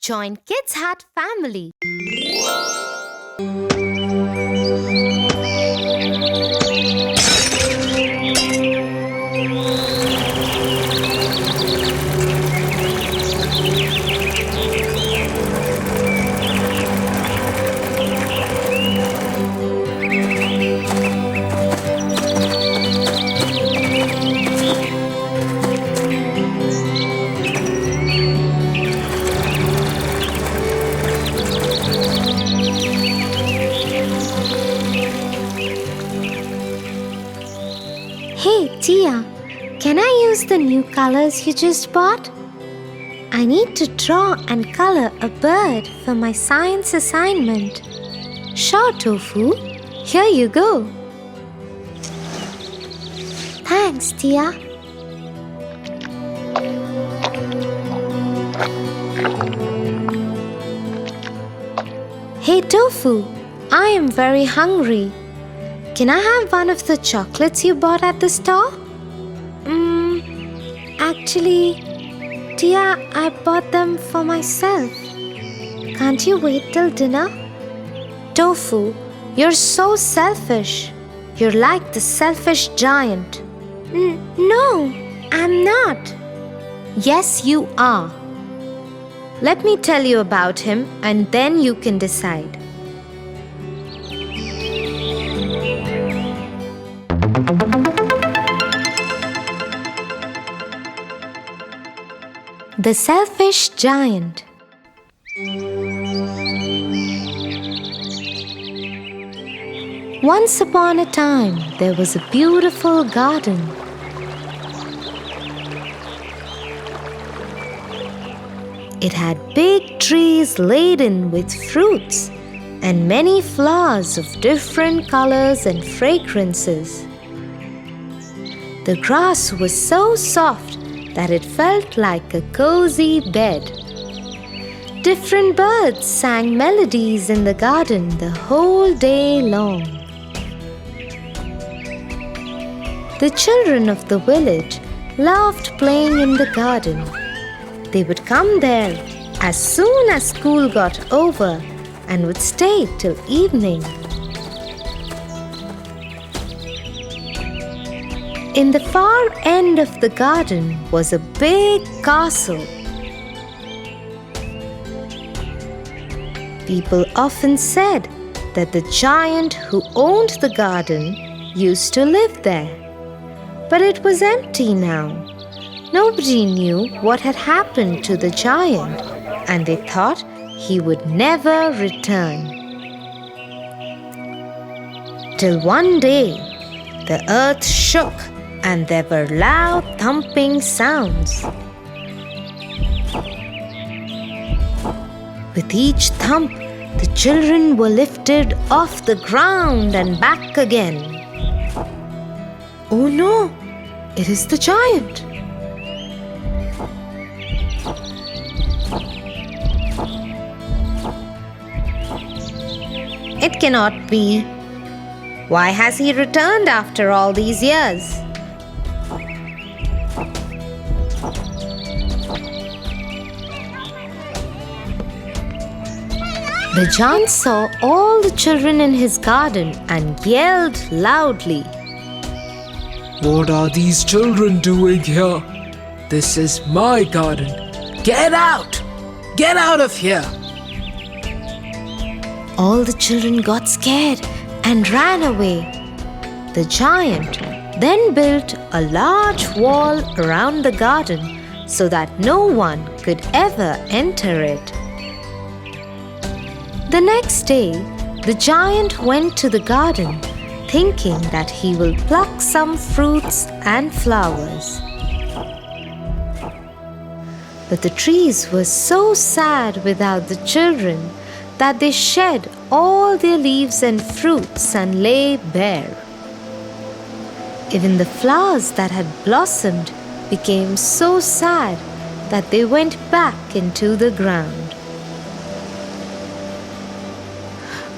Join Kids Hut family. Hey, Tia, can I use the new colors you just bought? I need to draw and color a bird for my science assignment. Sure, Tofu. Here you go. Thanks, Tia. Hey, Tofu, I am very hungry. Can I have one of the chocolates you bought at the store? Actually, Tia, I bought them for myself. Can't you wait till dinner? Tofu, you're so selfish. You're like the selfish giant. No, I'm not. Yes, you are. Let me tell you about him and then you can decide. The Selfish Giant. Once upon a time, there was a beautiful garden. It had big trees laden with fruits and many flowers of different colors and fragrances. The grass was so soft that it felt like a cozy bed. Different birds sang melodies in the garden the whole day long. The children of the village loved playing in the garden. They would come there as soon as school got over and would stay till evening. In the far end of the garden was a big castle. People often said that the giant who owned the garden used to live there. But it was empty now. Nobody knew what had happened to the giant, and they thought he would never return. Till one day, the earth shook and there were loud thumping sounds. With each thump, the children were lifted off the ground and back again. Oh no, it is the giant! It cannot be. Why has he returned after all these years? The giant saw all the children in his garden and yelled loudly. What are these children doing here? This is my garden. Get out! Get out of here! All the children got scared and ran away. The giant then built a large wall around the garden so that no one could ever enter it. The next day, the giant went to the garden, thinking that he will pluck some fruits and flowers. But the trees were so sad without the children that they shed all their leaves and fruits and lay bare. Even the flowers that had blossomed became so sad that they went back into the ground.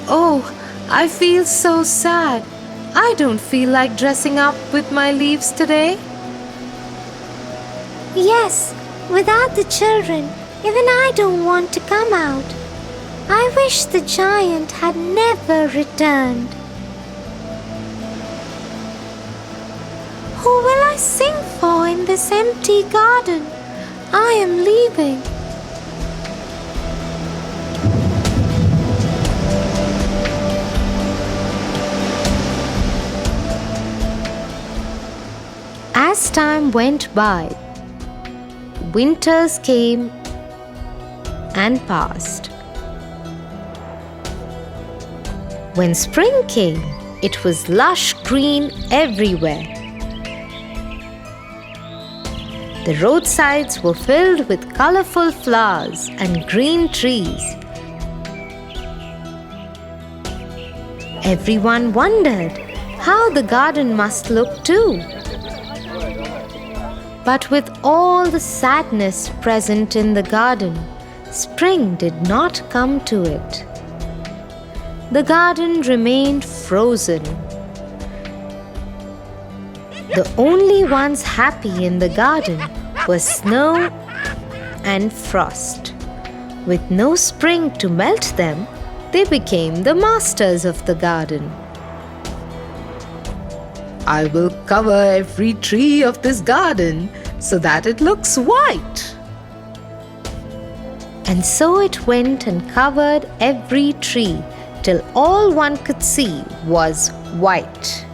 Oh, I feel so sad. I don't feel like dressing up with my leaves today. Yes, without the children, Even I don't want to come out. I wish the giant had never returned. Who will I sing for in this empty garden? I am leaving. As time went by, winters came and passed. When spring came, it was lush green everywhere. The roadsides were filled with colorful flowers and green trees. Everyone wondered how the garden must look too. But with all the sadness present in the garden, spring did not come to it. The garden remained frozen. The only ones happy in the garden were snow and frost. With no spring to melt them, they became the masters of the garden. I will cover every tree of this garden so that it looks white. And so it went and covered every tree till all one could see was white.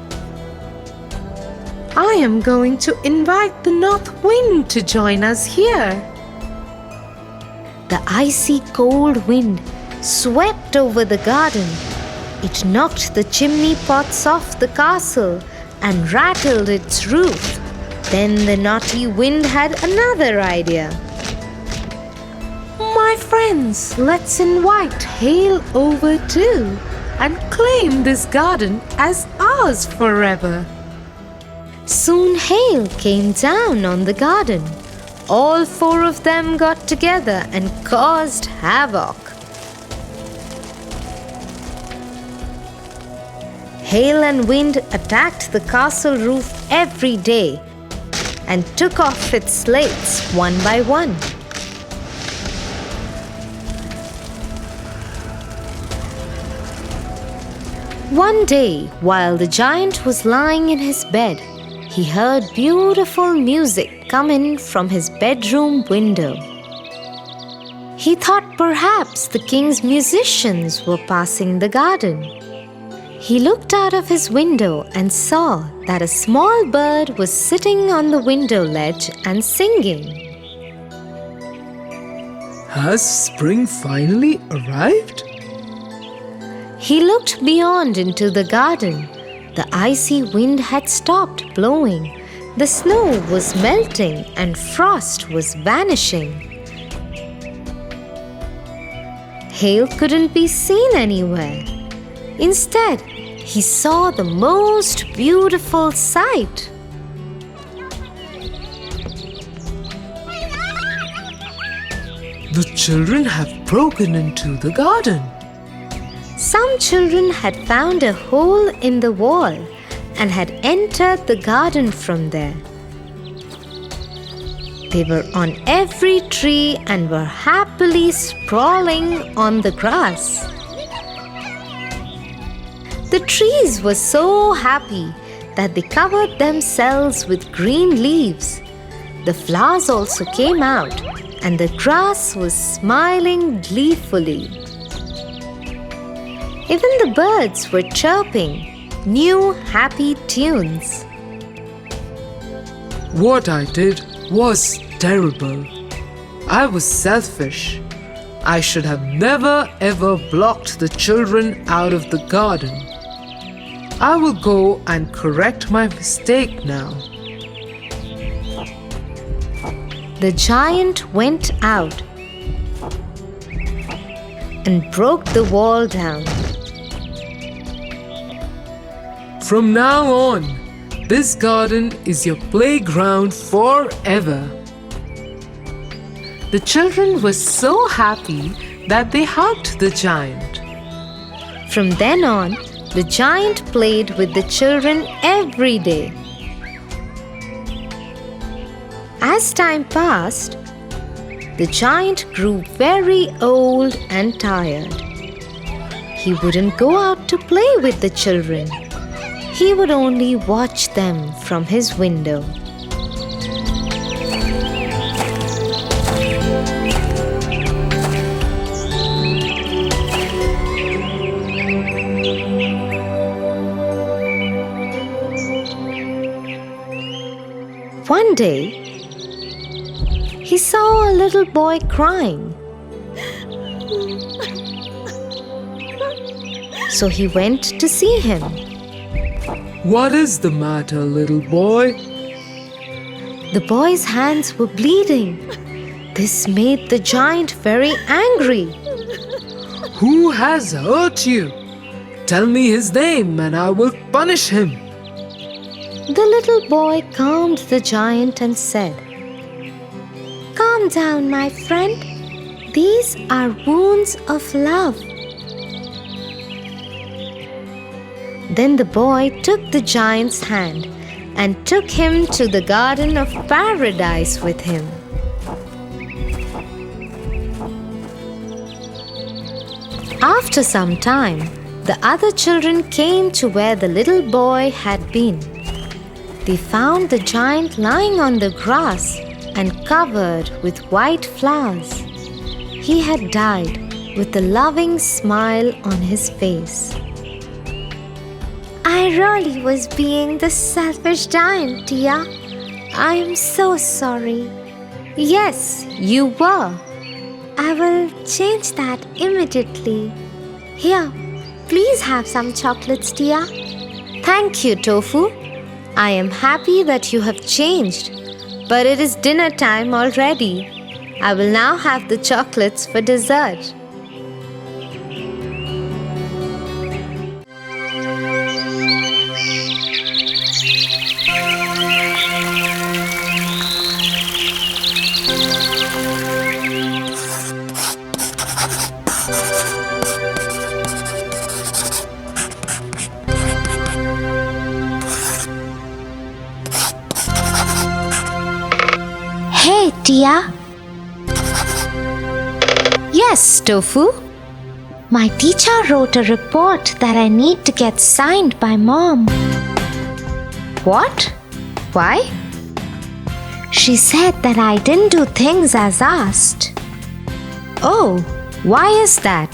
I am going to invite the north wind to join us here. The icy cold wind swept over the garden. It knocked the chimney pots off the castle and rattled its roof. Then the naughty wind had another idea. My friends, let's invite hail over too and claim this garden as ours forever. Soon hail came down on the garden. All four of them got together and caused havoc. Hail and wind attacked the castle roof every day and took off its slates one by one. One day, while the giant was lying in his bed, he heard beautiful music come in from his bedroom window. He thought perhaps the king's musicians were passing the garden. He looked out of his window and saw that a small bird was sitting on the window ledge and singing. Has spring finally arrived? He looked beyond into the garden. The icy wind had stopped blowing. The snow was melting and frost was vanishing. Hail couldn't be seen anywhere. Instead, he saw the most beautiful sight. The children have broken into the garden. Some children had found a hole in the wall and had entered the garden from there. They were on every tree and were happily sprawling on the grass. The trees were so happy that they covered themselves with green leaves. The flowers also came out, and the grass was smiling gleefully. Even the birds were chirping new happy tunes. What I did was terrible. I was selfish. I should have never ever blocked the children out of the garden. I will go and correct my mistake now. The giant went out and broke the wall down. From now on, this garden is your playground forever. The children were so happy that they hugged the giant. From then on, the giant played with the children every day. As time passed, the giant grew very old and tired. He wouldn't go out to play with the children. He would only watch them from his window. One day, he saw a little boy crying. So he went to see him. What is the matter, little boy? The boy's hands were bleeding. This made the giant very angry. Who has hurt you? Tell me his name and I will punish him. The little boy calmed the giant and said, "Calm down, my friend. These are wounds of love." Then the boy took the giant's hand and took him to the Garden of Paradise with him. After some time, the other children came to where the little boy had been. They found the giant lying on the grass and covered with white flowers. He had died with a loving smile on his face. "I really was being the selfish giant, Tia. I am so sorry." "Yes, you were." "I will change that immediately. Here, please have some chocolates, Tia." "Thank you, Tofu. I am happy that you have changed, but it is dinner time already. I will now have the chocolates for dessert." Hey, Tia. "Yes, Tofu." My teacher wrote a report that I need to get signed by Mom. "What? Why?" She said that I didn't do things as asked. "Oh, why is that?"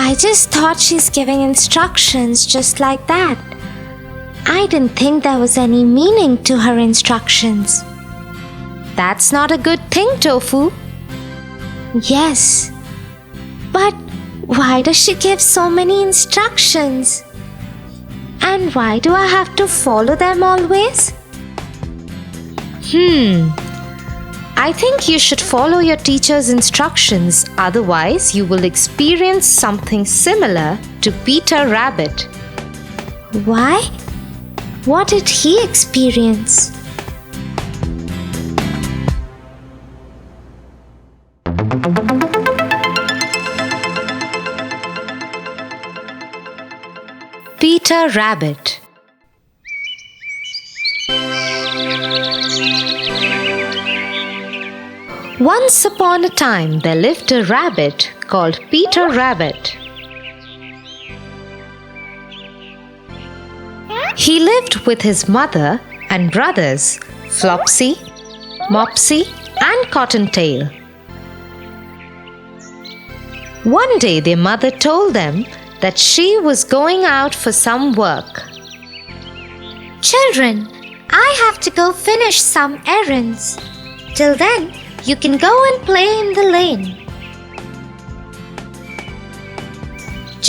I just thought she's giving instructions just like that. I didn't think there was any meaning to her instructions." "That's not a good thing, Tofu." "Yes, but why does she give so many instructions? And why do I have to follow them always?" I think you should follow your teacher's instructions, otherwise you will experience something similar to Peter Rabbit. Why? What did he experience? Peter Rabbit. Once upon a time, there lived a rabbit called Peter Rabbit. He lived with his mother and brothers, Flopsy, Mopsy, and Cottontail. One day, their mother told them that she was going out for some work. "Children, I have to go finish some errands. Till then, you can go and play in the lane.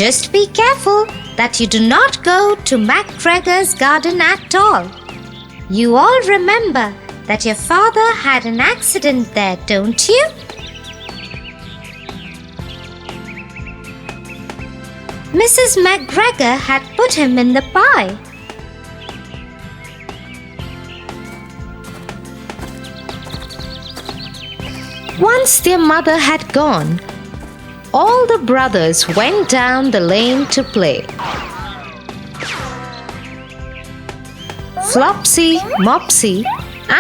Just be careful that you do not go to Nutcracker's garden at all. You all remember that your father had an accident there, don't you?" Mrs. McGregor had put him in the pie. Once their mother had gone, all the brothers went down the lane to play. Flopsy, Mopsy,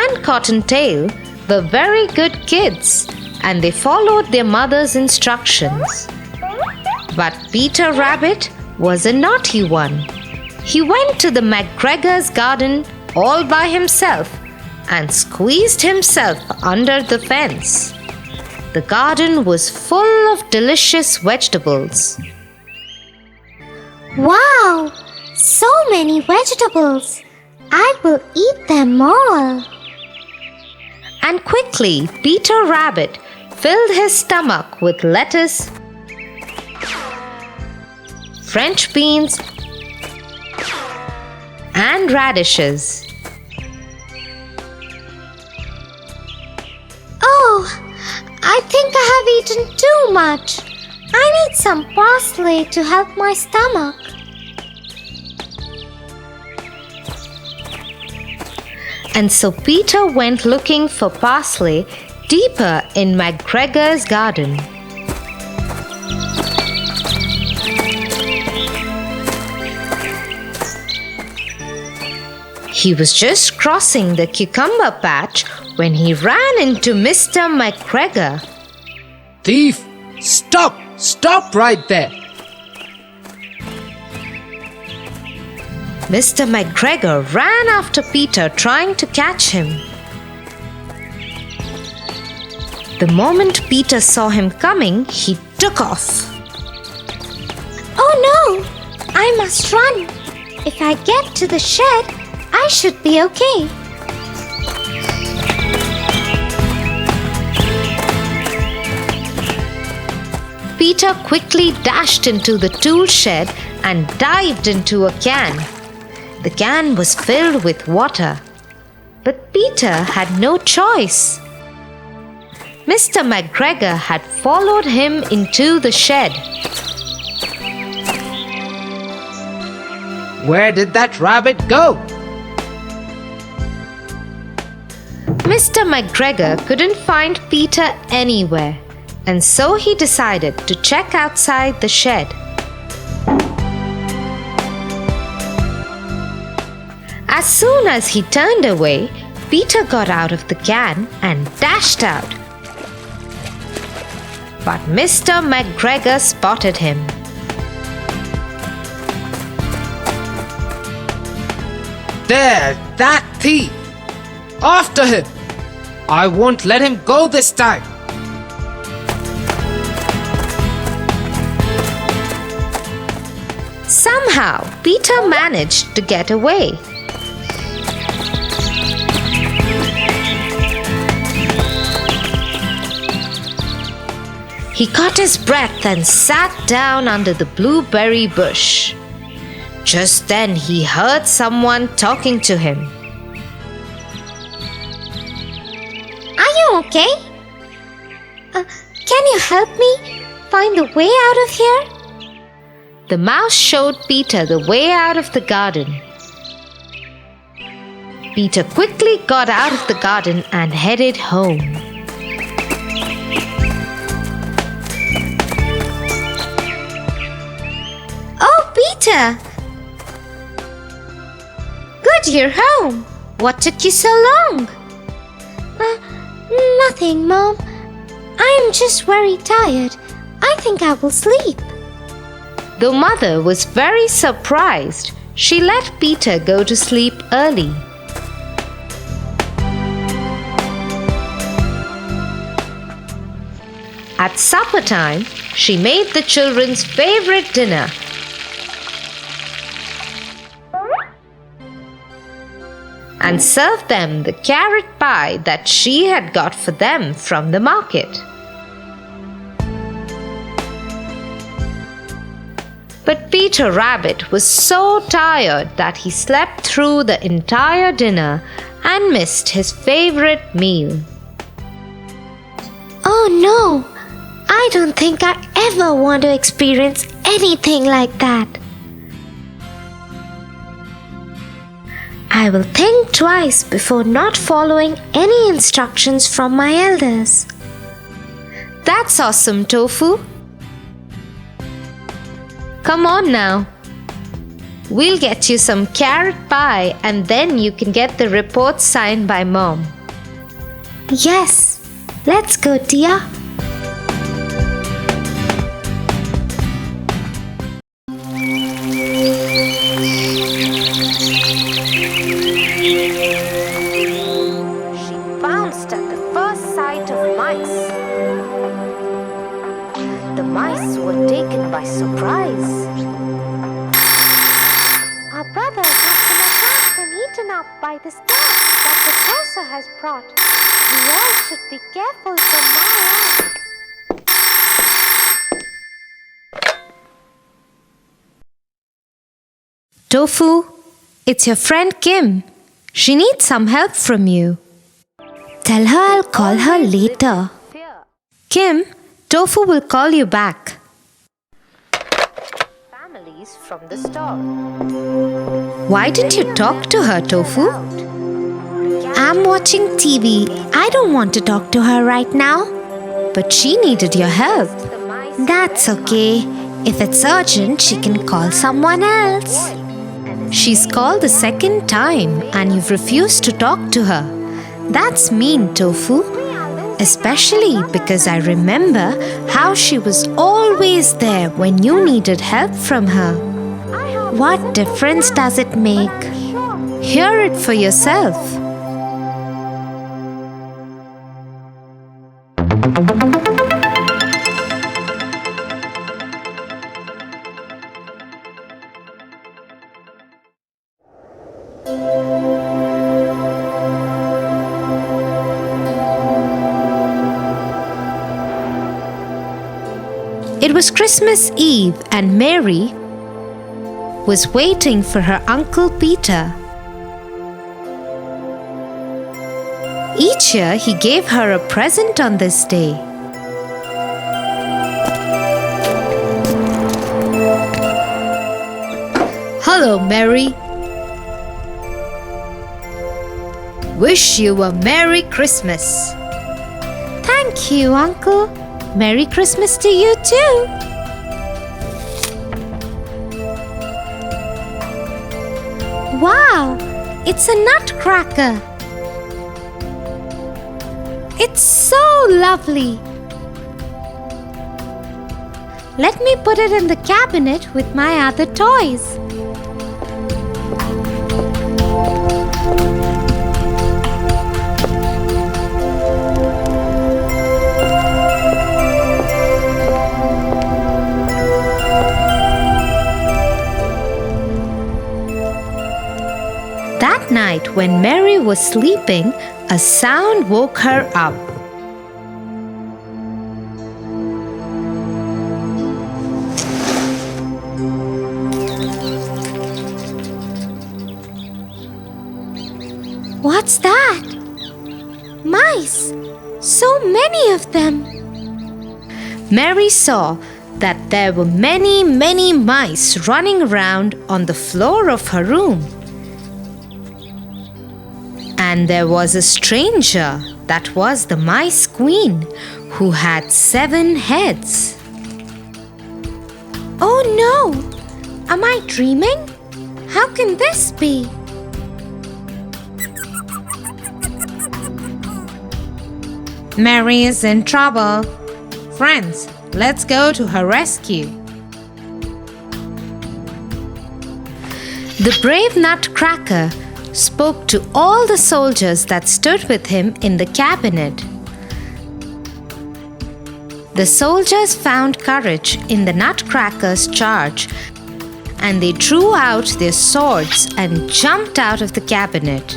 and Cottontail were very good kids and they followed their mother's instructions. But Peter Rabbit was a naughty one. He went to the McGregor's garden all by himself and squeezed himself under the fence. The garden was full of delicious vegetables. Wow! So many vegetables! I will eat them all. And quickly, Peter Rabbit filled his stomach with lettuce, French beans, and radishes. Oh, I think I have eaten too much. I need some parsley to help my stomach. And so Peter went looking for parsley deeper in McGregor's garden. He was just crossing the cucumber patch when he ran into Mr. McGregor. Thief! Stop! Stop right there! Mr. McGregor ran after Peter trying to catch him. The moment Peter saw him coming, he took off. Oh no! I must run. If I get to the shed, I should be okay. Peter quickly dashed into the tool shed and dived into a can. The can was filled with water, but Peter had no choice. Mr. McGregor had followed him into the shed. Where did that rabbit go? Mr. McGregor couldn't find Peter anywhere, and so he decided to check outside the shed. As soon as he turned away, Peter got out of the can and dashed out. But Mr. McGregor spotted him. There, that thief! After him! I won't let him go this time! Somehow, Peter managed to get away. He caught his breath and sat down under the blueberry bush. Just then he heard someone talking to him. Are you okay? Can you help me find the way out of here? The mouse showed Peter the way out of the garden. Peter quickly got out of the garden and headed home. Oh, Peter! Good you're home. What took you so long? Nothing, Mom. I am just very tired. I think I will sleep. The mother was very surprised. She let Peter go to sleep early. At supper time, she made the children's favorite dinner. And served them the carrot pie that she had got for them from the market. But Peter Rabbit was so tired that he slept through the entire dinner and missed his favorite meal. Oh no! I don't think I ever want to experience anything like that. I will think twice before not following any instructions from my elders. That's awesome, Tofu. Come on now. We'll get you some carrot pie and then you can get the report signed by Mom. Yes, let's go, Tia. She bounced at the first sight of mice. The mice were taken by surprise. Our brothers have been attacked and eaten up by this cat that the grocer has brought. We all should be careful from now on. Tofu, it's your friend Kim. She needs some help from you. Tell her I'll call her later. Kim, Tofu will call you back. Families from the store. Why didn't you talk to her, Tofu? I'm watching TV. I don't want to talk to her right now. But she needed your help. That's okay. If it's urgent, she can call someone else. She's called the second time and you've refused to talk to her. That's mean, Tofu. Especially because I remember how she was always there when you needed help from her. What difference does it make? Hear it for yourself. It was Christmas Eve and Mary was waiting for her Uncle Peter. Each year he gave her a present on this day. Hello, Mary. Wish you a Merry Christmas. Thank you, Uncle. Merry Christmas to you too. Wow, it's a nutcracker. It's so lovely. Let me put it in the cabinet with my other toys. That night, when Mary was sleeping, a sound woke her up. What's that? Mice! So many of them! Mary saw that there were many mice running around on the floor of her room. And there was a stranger, that was the Mice Queen, who had 7 heads. Oh no! Am I dreaming? How can this be? Mary is in trouble. Friends, let's go to her rescue. The brave Nutcracker spoke to all the soldiers that stood with him in the cabinet. The soldiers found courage in the Nutcracker's charge, and they drew out their swords and jumped out of the cabinet.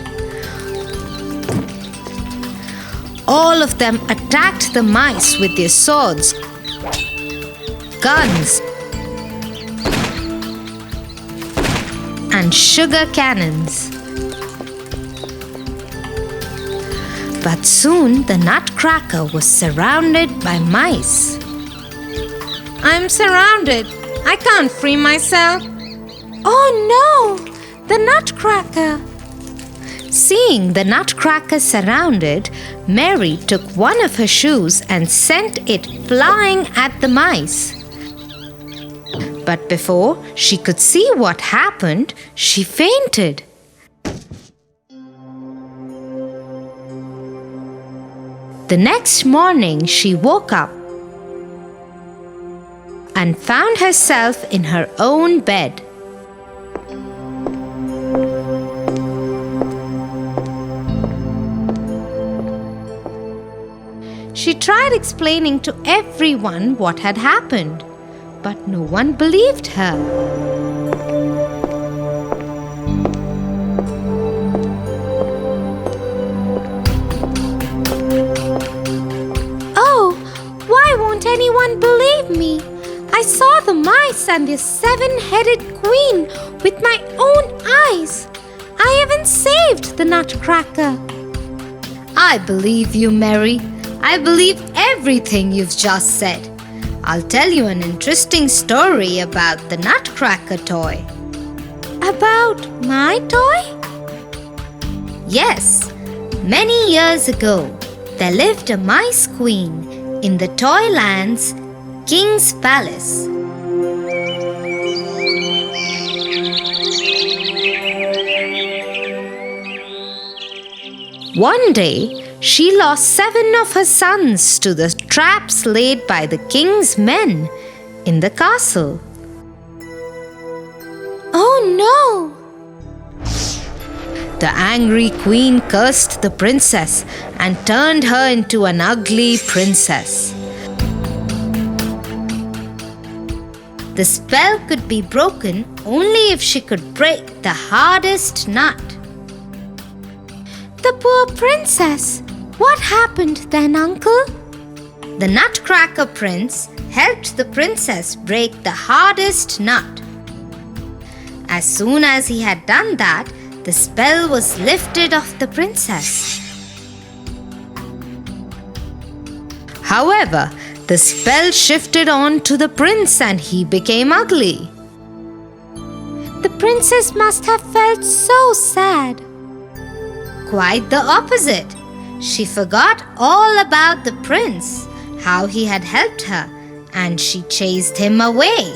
All of them attacked the mice with their swords, guns, and sugar cannons. But soon the Nutcracker was surrounded by mice. I'm surrounded. I can't free myself. Oh no! The Nutcracker! Seeing the Nutcracker surrounded, Mary took one of her shoes and sent it flying at the mice. But before she could see what happened, she fainted. The next morning, she woke up and found herself in her own bed. She tried explaining to everyone what had happened, but no one believed her. Oh, why won't anyone believe me? I saw the mice and the seven-headed queen with my own eyes. I even saved the Nutcracker. I believe you, Mary. I believe everything you've just said. I'll tell you an interesting story about the Nutcracker toy. About my toy? Yes, many years ago, there lived a mice queen in the Toyland's King's Palace. One day, she lost 7 of her sons to the traps laid by the king's men in the castle. Oh no! The angry queen cursed the princess and turned her into an ugly princess. The spell could be broken only if she could break the hardest nut. The poor princess! What happened then, Uncle? The Nutcracker prince helped the princess break the hardest nut. As soon as he had done that, the spell was lifted off the princess. However, the spell shifted on to the prince and he became ugly. The princess must have felt so sad. Quite the opposite. She forgot all about the prince, how he had helped her, and she chased him away.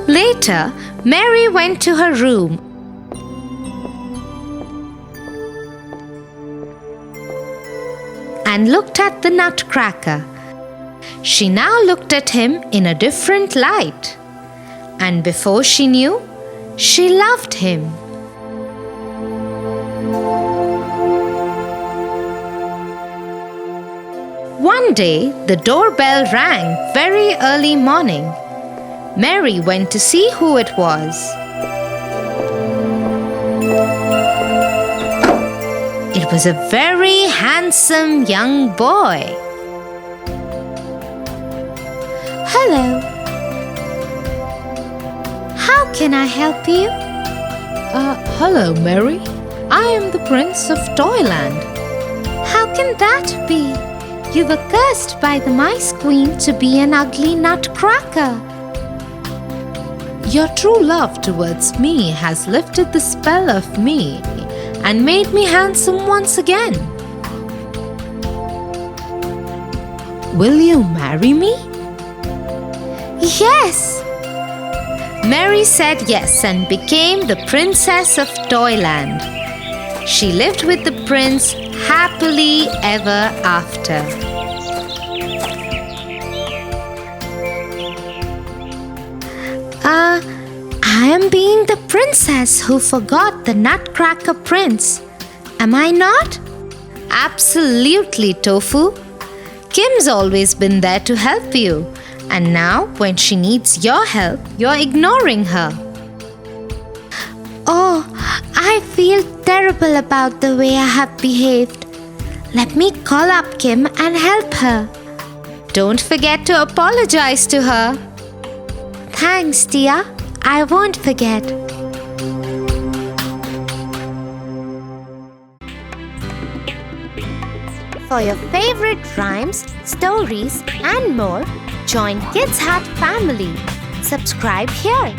Later, Mary went to her room and looked at the Nutcracker. She now looked at him in a different light. And before she knew, she loved him. One day, the doorbell rang very early morning. Mary went to see who it was. It was a very handsome young boy. Hello. How can I help you? Hello, Mary. I am the Prince of Toyland. How can that be? You were cursed by the Mice Queen to be an ugly Nutcracker. Your true love towards me has lifted the spell of me and made me handsome once again. Will you marry me? Yes! Mary said yes and became the Princess of Toyland. She lived with the prince happily ever after. I am being the princess who forgot the Nutcracker prince. Am I not? Absolutely, Tofu. Kim's always been there to help you. And now, when she needs your help, you're ignoring her. Oh, I feel terrible about the way I have behaved. Let me call up Kim and help her. Don't forget to apologize to her. Thanks, Tia. I won't forget. For your favorite rhymes, stories, and more, join Kids Hut family. Subscribe here.